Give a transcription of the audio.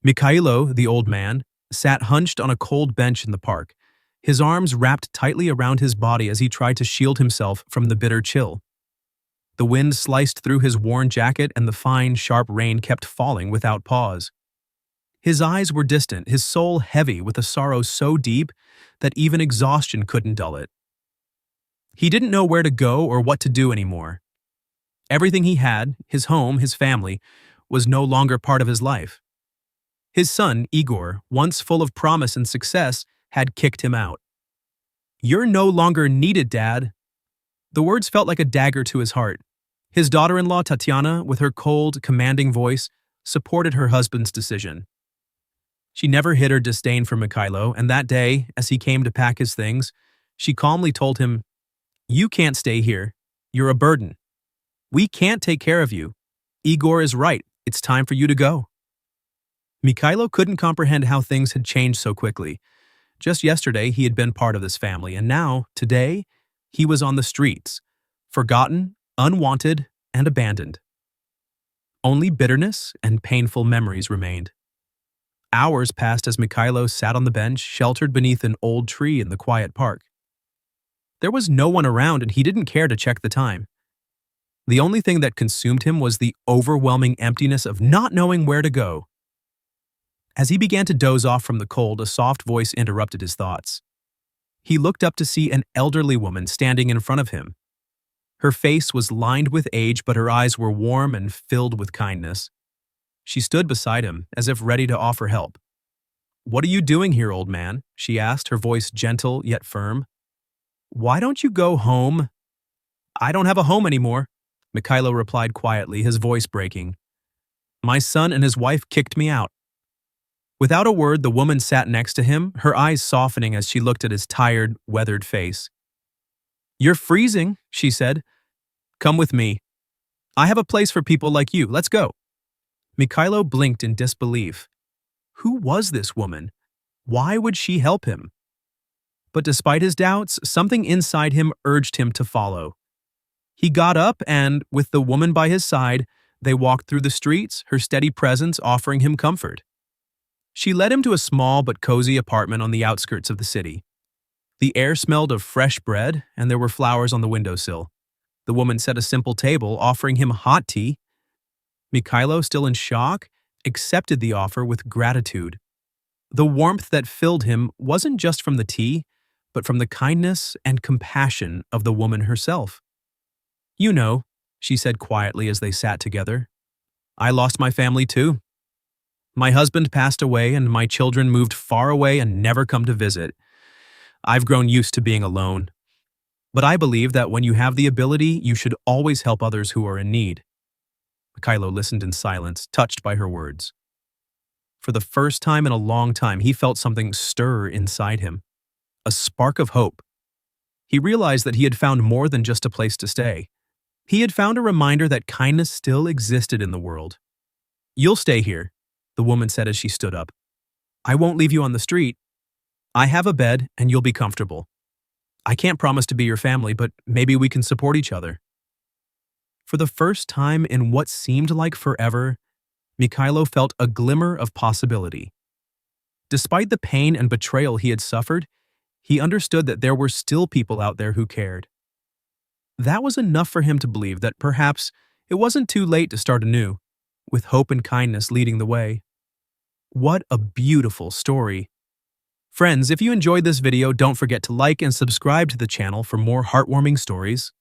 Mikhailo, the old man, sat hunched on a cold bench in the park, his arms wrapped tightly around his body as he tried to shield himself from the bitter chill. The wind sliced through his worn jacket and the fine, sharp rain kept falling without pause. His eyes were distant, his soul heavy with a sorrow so deep that even exhaustion couldn't dull it. He didn't know where to go or what to do anymore. Everything he had, his home, his family, was no longer part of his life. His son, Igor, once full of promise and success, had kicked him out. "You're no longer needed, Dad." The words felt like a dagger to his heart. His daughter-in-law, Tatiana, with her cold, commanding voice, supported her husband's decision. She never hid her disdain for Mikhailo, and that day, as he came to pack his things, she calmly told him, "You can't stay here. You're a burden. We can't take care of you. Igor is right. It's time for you to go." Mikhailo couldn't comprehend how things had changed so quickly. Just yesterday, he had been part of this family, and now, today, he was on the streets, forgotten, unwanted, and abandoned. Only bitterness and painful memories remained. Hours passed as Mikhailo sat on the bench, sheltered beneath an old tree in the quiet park. There was no one around, and he didn't care to check the time. The only thing that consumed him was the overwhelming emptiness of not knowing where to go. As he began to doze off from the cold, a soft voice interrupted his thoughts. He looked up to see an elderly woman standing in front of him. Her face was lined with age, but her eyes were warm and filled with kindness. She stood beside him, as if ready to offer help. "What are you doing here, old man?" she asked, her voice gentle yet firm. "Why don't you go home?" "I don't have a home anymore," Mikhailo replied quietly, his voice breaking. "My son and his wife kicked me out." Without a word, the woman sat next to him, her eyes softening as she looked at his tired, weathered face. "You're freezing," she said. "Come with me. I have a place for people like you. Let's go." Mikhailo blinked in disbelief. Who was this woman? Why would she help him? But despite his doubts, something inside him urged him to follow. He got up and, with the woman by his side, they walked through the streets, her steady presence offering him comfort. She led him to a small but cozy apartment on the outskirts of the city. The air smelled of fresh bread, and there were flowers on the windowsill. The woman set a simple table, offering him hot tea. Mikhailo, still in shock, accepted the offer with gratitude. The warmth that filled him wasn't just from the tea, but from the kindness and compassion of the woman herself. "You know," she said quietly as they sat together, "I lost my family too. My husband passed away and my children moved far away and never come to visit. I've grown used to being alone. But I believe that when you have the ability, you should always help others who are in need." Mikhailo listened in silence, touched by her words. For the first time in a long time, he felt something stir inside him, a spark of hope. He realized that he had found more than just a place to stay. He had found a reminder that kindness still existed in the world. "You'll stay here," the woman said as she stood up. "I won't leave you on the street. I have a bed and you'll be comfortable. I can't promise to be your family, but maybe we can support each other." For the first time in what seemed like forever, Mikhailo felt a glimmer of possibility. Despite the pain and betrayal he had suffered, he understood that there were still people out there who cared. That was enough for him to believe that perhaps it wasn't too late to start anew, with hope and kindness leading the way. What a beautiful story. Friends, if you enjoyed this video, don't forget to like and subscribe to the channel for more heartwarming stories.